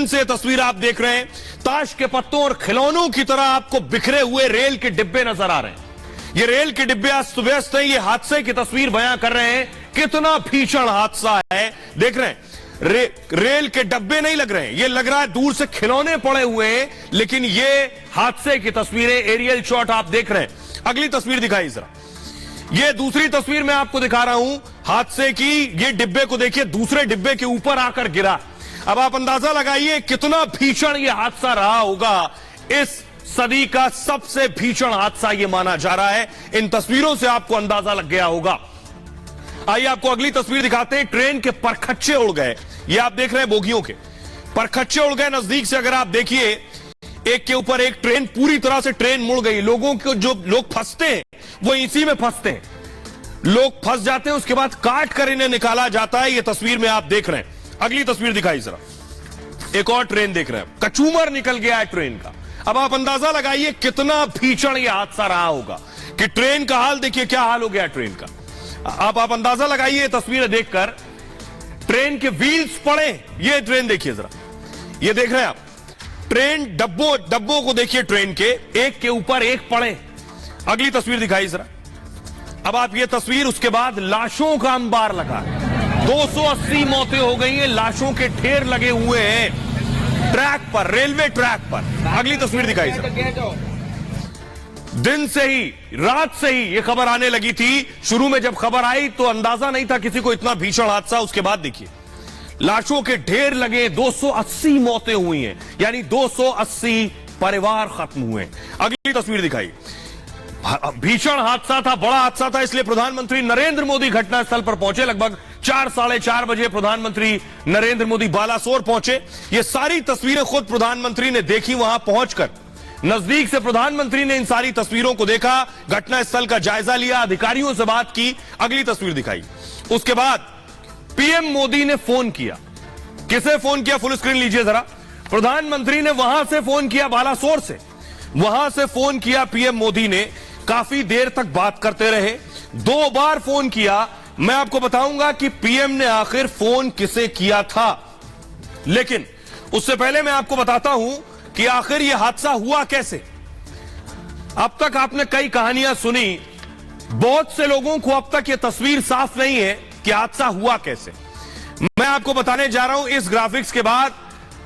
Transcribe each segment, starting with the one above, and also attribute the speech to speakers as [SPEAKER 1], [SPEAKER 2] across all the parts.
[SPEAKER 1] दिन से तस्वीर आप देख रहे हैं, ताश के पत्तों और खिलौनों की तरह आपको बिखरे हुए रेल के डिब्बे नजर आ रहे हैं। ये रेल के डिब्बे अस्त व्यस्त हैं। ये हादसे की तस्वीर बयां कर रहे हैं, कितना भीषण हादसा है। देख रहे हैं, रेल के डब्बे नहीं लग रहे हैं, ये लग रहा है दूर से खिलौने पड़े हुए हैं, लेकिन ये हादसे की तस्वीरें, एरियल शॉट आप देख रहे हैं। अगली तस्वीर दिखाई जरा, ये दूसरी तस्वीर मैं आपको दिखा रहा हूं हादसे की। ये डिब्बे को देखिए, दूसरे डिब्बे के ऊपर आकर गिरा। अब आप अंदाजा लगाइए कितना भीषण ये हादसा रहा होगा। इस सदी का सबसे भीषण हादसा ये माना जा रहा है। इन तस्वीरों से आपको अंदाजा लग गया होगा। आइए आपको अगली तस्वीर दिखाते हैं। ट्रेन के परखच्चे उड़ गए। ये आप देख रहे हैं, बोगियों के परखच्चे उड़ गए। नजदीक से अगर आप देखिए, एक के ऊपर एक ट्रेन, पूरी तरह से ट्रेन मुड़ गई। लोगों को, जो लोग फंसते हैं वो इसी में फंसते हैं। लोग फंस जाते हैं, उसके बाद काट कर इन्हें निकाला जाता है। ये तस्वीर में आप देख रहे हैं। अगली तस्वीर दिखाई जरा, एक और ट्रेन देख रहे हैं, कचूमर निकल गया है ट्रेन का। अब आप अंदाजा लगाइए कितना भीषण ये हादसा रहा होगा कि ट्रेन का हाल देखिए, क्या हाल हो गया ट्रेन का। आप अंदाजा लगाइए तस्वीरें देखकर, ट्रेन के व्हील्स पड़े। ये ट्रेन देखिए जरा, ये देख रहे हैं आप, ट्रेन डब्बों को देखिए, ट्रेन के एक के ऊपर एक पड़े। अगली तस्वीर दिखाई जरा। अब आप ये तस्वीर, उसके बाद लाशों का अंबार लगा, 280 मौतें हो गई हैं, लाशों के ढेर लगे हुए हैं ट्रैक पर, रेलवे ट्रैक पर। अगली तस्वीर दिखाई जरा। दिन से ही, रात से ही ये खबर आने लगी थी। शुरू में जब खबर आई तो अंदाजा नहीं था किसी को इतना भीषण हादसा। उसके बाद देखिए, लाशों के ढेर लगे, 280 मौतें हुई हैं, यानी 280 परिवार खत्म हुए। अगली तस्वीर दिखाई। भीषण हादसा था, बड़ा हादसा था, इसलिए प्रधानमंत्री नरेंद्र मोदी घटनास्थल पर पहुंचे। लगभग 4, साढ़े 4 बजे प्रधानमंत्री नरेंद्र मोदी बालासोर पहुंचे। ये सारी तस्वीरें खुद प्रधानमंत्री ने देखी वहां पहुंचकर। नजदीक से प्रधानमंत्री ने इन सारी तस्वीरों को देखा, घटनास्थल का जायजा लिया, अधिकारियों से बात की। अगली तस्वीर दिखाई। उसके बाद पीएम मोदी ने फोन किया। किसे फोन किया, फुल स्क्रीन लीजिए जरा। प्रधानमंत्री ने वहां से फोन किया, बालासोर से वहां से फोन किया पीएम मोदी ने। काफी देर तक बात करते रहे, 2 बार फोन किया। मैं आपको बताऊंगा कि पीएम ने आखिर फोन किसे किया था, लेकिन उससे पहले मैं आपको बताता हूं कि आखिर यह हादसा हुआ कैसे। अब तक आपने कई कहानियां सुनी, बहुत से लोगों को अब तक यह तस्वीर साफ नहीं है कि हादसा हुआ कैसे। मैं आपको बताने जा रहा हूं, इस ग्राफिक्स के बाद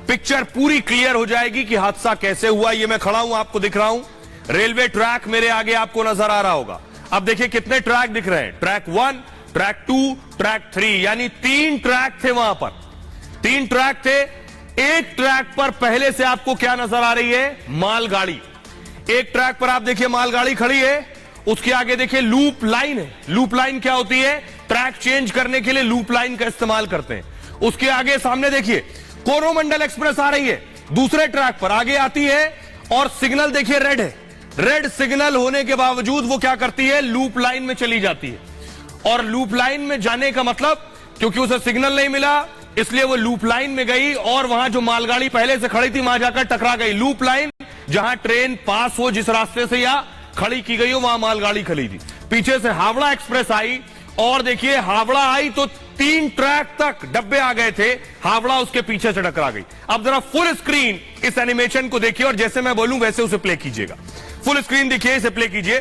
[SPEAKER 1] पिक्चर पूरी क्लियर हो जाएगी कि हादसा कैसे हुआ। ये मैं खड़ा हूं, आपको दिख रहा हूं, रेलवे ट्रैक मेरे आगे आपको नजर आ रहा होगा। अब देखिए कितने ट्रैक दिख रहे हैं, ट्रैक 1, ट्रैक 2, ट्रैक 3, यानी 3 ट्रैक थे वहां पर, 3 ट्रैक थे। एक ट्रैक पर पहले से आपको क्या नजर आ रही है, मालगाड़ी। एक ट्रैक पर आप देखिए मालगाड़ी खड़ी है, उसके आगे देखिए लूप लाइन है। लूप लाइन क्या होती है, ट्रैक चेंज करने के लिए लूप लाइन का इस्तेमाल करते हैं। उसके आगे सामने देखिए कोरोमंडल एक्सप्रेस आ रही है, दूसरे ट्रैक पर आगे आती है, और सिग्नल देखिए रेड है। रेड सिग्नल होने के बावजूद वो क्या करती है, लूप लाइन में चली जाती है। और लूप लाइन में जाने का मतलब, क्योंकि उसे सिग्नल नहीं मिला इसलिए वो लूप लाइन में गई, और वहां जो मालगाड़ी पहले से खड़ी थी वहां जाकर टकरा गई। लूप लाइन, जहां ट्रेन पास हो, जिस रास्ते से या खड़ी की गई हो, वहां मालगाड़ी खड़ी थी। पीछे से हावड़ा एक्सप्रेस आई, और देखिए हावड़ा आई तो 3 ट्रैक तक डब्बे आ गए थे, हावड़ा उसके पीछे से टकरा गई। अब जरा फुल स्क्रीन इस एनिमेशन को देखिए, और जैसे मैं बोलूं वैसे उसे प्ले कीजिएगा। फुल स्क्रीन देखिए, इसे प्ले कीजिए।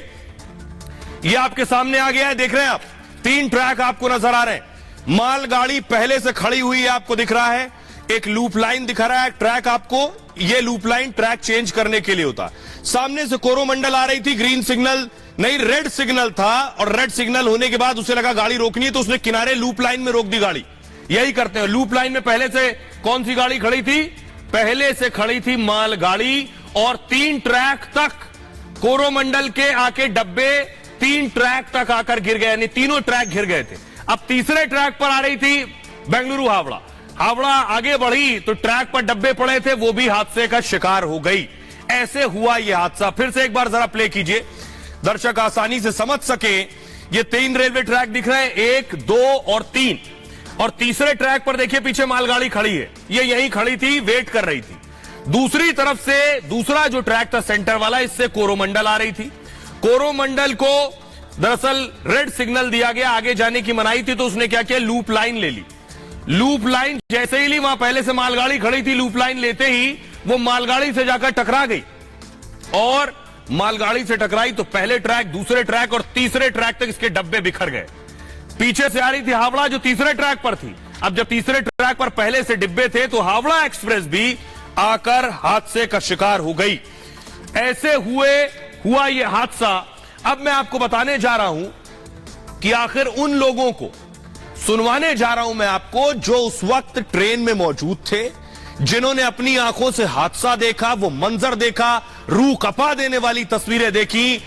[SPEAKER 1] ये आपके सामने आ गया है, देख रहे हैं आप, 3 ट्रैक आपको नजर आ रहे हैं। मालगाड़ी पहले से खड़ी हुई है, आपको दिख रहा है। एक लूप लाइन दिखा रहा है ट्रैक आपको, ये लूप लाइन ट्रैक चेंज करने के लिए होता है। सामने से कोरोमंडल आ रही थी, ग्रीन सिग्नल नहीं, रेड सिग्नल था, और रेड सिग्नल होने के बाद उसे लगा गाड़ी रोकनी है, तो उसने किनारे लूप लाइन में रोक दी गाड़ी। यही करते हैं, लूप लाइन में पहले से कौन सी गाड़ी खड़ी थी, पहले से खड़ी थी मालगाड़ी, और 3 ट्रैक तक कोरोमंडल के आके डब्बे 3 ट्रैक तक आकर गिर गए, यानी तीनों ट्रैक गिर गए थे। अब तीसरे ट्रैक पर आ रही थी बेंगलुरु हावड़ा। हावड़ा आगे बढ़ी तो ट्रैक पर डब्बे पड़े थे, वो भी हादसे का शिकार हो गई। ऐसे हुआ यह हादसा। फिर से एक बार जरा प्ले कीजिए, दर्शक आसानी से समझ सके। ये 3 रेलवे ट्रैक दिख रहे हैं, 1, 2 और 3, और तीसरे ट्रैक पर देखिए पीछे मालगाड़ी खड़ी है, ये यहीं खड़ी थी, वेट कर रही थी। दूसरी तरफ से दूसरा जो ट्रैक था सेंटर वाला, इससे कोरोमंडल आ रही थी। कोरोमंडल को दरअसल रेड सिग्नल दिया गया, आगे जाने की मनाही थी, तो उसने क्या किया, लूप लाइन ले ली। लूप लाइन जैसे ही ली, वहां पहले से मालगाड़ी खड़ी थी, लूप लाइन लेते ही वो मालगाड़ी से जाकर टकरा गई और मालगाड़ी से टकराई तो पहले ट्रैक, दूसरे ट्रैक और तीसरे ट्रैक तक इसके डब्बे बिखर गए। पीछे से आ रही थी हावड़ा जो तीसरे ट्रैक पर थी। अब जब तीसरे ट्रैक पर पहले से डिब्बे थे तो हावड़ा एक्सप्रेस भी आकर हादसे का शिकार हो गई। ऐसे हुआ यह हादसा। अब मैं आपको बताने जा रहा हूं कि आखिर उन लोगों को सुनवाने जा रहा हूं मैं आपको जो उस वक्त ट्रेन में मौजूद थे, जिन्होंने अपनी आंखों से हादसा देखा, वो मंजर देखा, रूह कपा देने वाली तस्वीरें देखी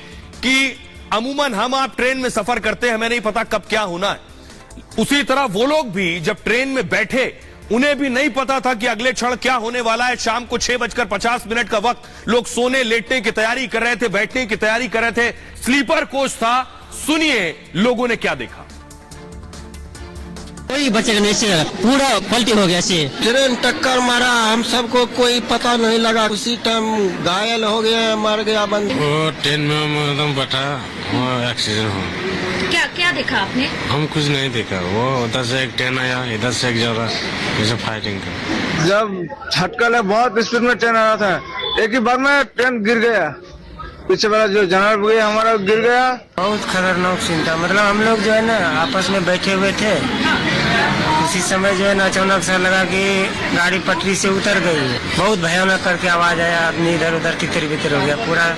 [SPEAKER 1] कि अमूमन हम आप ट्रेन में सफर करते हैं, हमें नहीं पता कब क्या होना है। उसी तरह वो लोग भी जब ट्रेन में बैठे, उन्हें भी नहीं पता था कि अगले क्षण क्या होने वाला है। शाम को 6:50 का वक्त, लोग सोने लेटने की तैयारी कर रहे थे, बैठने की तैयारी कर रहे थे, स्लीपर कोच था। सुनिए लोगों ने क्या देखा।
[SPEAKER 2] कोई बचेगा नहीं से, पूरा पलटी हो गया से।
[SPEAKER 3] ट्रेन टक्कर मारा, हम सबको कोई पता नहीं लगा, उसी टाइम घायल हो गया, मर गया बंद।
[SPEAKER 4] वो ट्रेन में हम एकदम बैठा, वो एक्सीडेंट हुआ।
[SPEAKER 5] क्या क्या देखा आपने?
[SPEAKER 4] हम कुछ नहीं देखा, वो उधर से एक ट्रेन आया, इधर से एक जा रहा, जैसे फाइटिंग का।
[SPEAKER 6] जब झटका लगा, बहुत स्पीड में ट्रेन आ रहा था, एक ही बार में ट्रेन गिर गया, पीछे वाला जो जनरल बोगी हमारा गिर गया।
[SPEAKER 2] बहुत खतरनाक सीन था। मतलब हम लोग जो है ना आपस में बैठे हुए थे, उसी समय जो है ना अचानक से लगा कि गाड़ी पटरी से उतर गई। बहुत भयानक करके आवाज आया, आदमी इधर उधर तितर बितर हो गया पूरा।